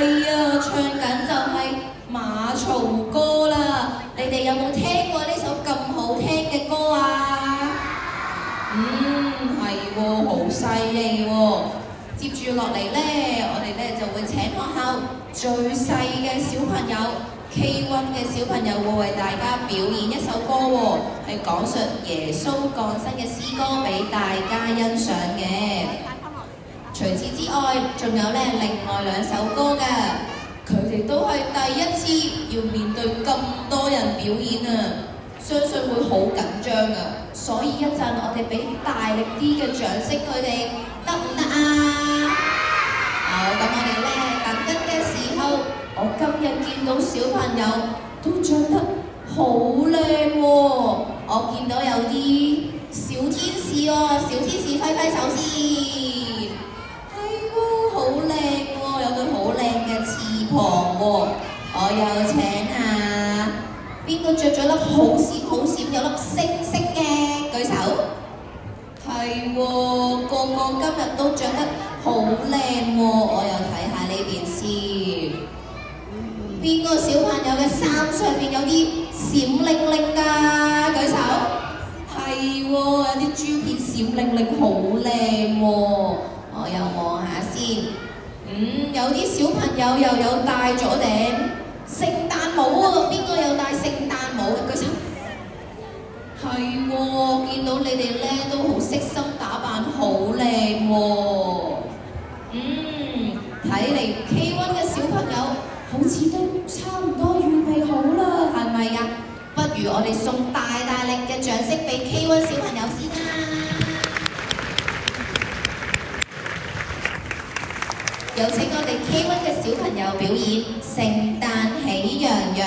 係啊，唱緊就係馬槽歌啦。你哋有冇聽過呢首咁好聽嘅歌啊？係喎，好犀利喎！接住落嚟呢，我哋呢就會請學校最細嘅小朋友 K1 嘅小朋友會為大家表演一首歌喎，係講述耶穌降生嘅詩歌俾大家欣賞嘅。除此之外，仲有呢另外2首歌㗎，佢哋都係第一次要面對咁多人表演啊，相信會好緊張啊，所以一陣我哋俾大力啲嘅掌聲佢哋，得唔得啊？好，咁我哋呢等緊嘅時候，我今日見到小朋友都着得好靚喎，我見到有啲小天使喎，小天使揮揮手先。好靚喎，有對好靚嘅翅膀喎。我有請下邊個着咗粒好閃有粒星星嘅舉手。係喎，個個今日都着得好靚喎。我又睇下呢邊先。邊個小朋友嘅衫上面有啲閃靈靈㗎？舉手。係喎，有啲珠片閃靈靈，好靚喎。我又望下先，有啲小朋友又有戴咗頂聖誕帽喎，邊個有戴聖誕帽嘅舉手？係喎，見到你哋咧都好悉心打扮，好靚喎。睇嚟 K1 嘅小朋友好似都差唔多預備好啦，係咪呀？不如我哋送大力嘅掌聲俾 K1 小朋友先啦！有請我哋 K1 嘅小朋友表演聖誕喜洋洋。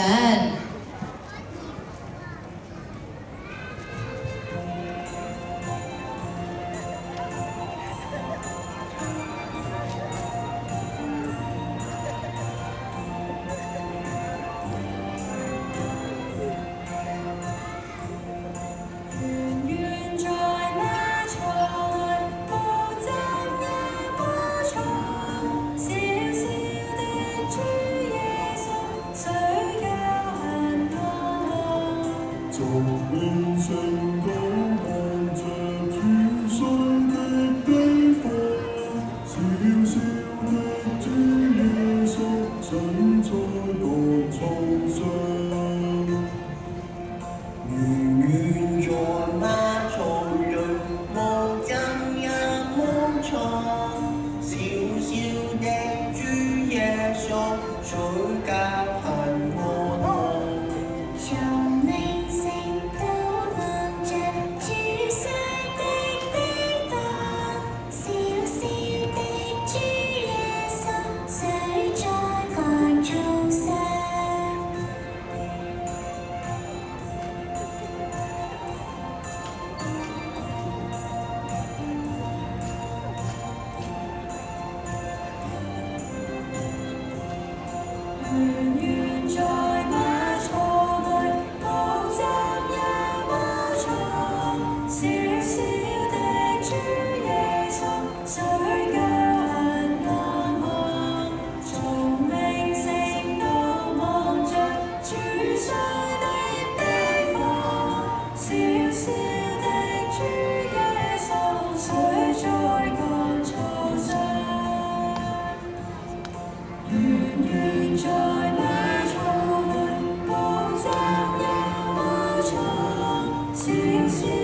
星星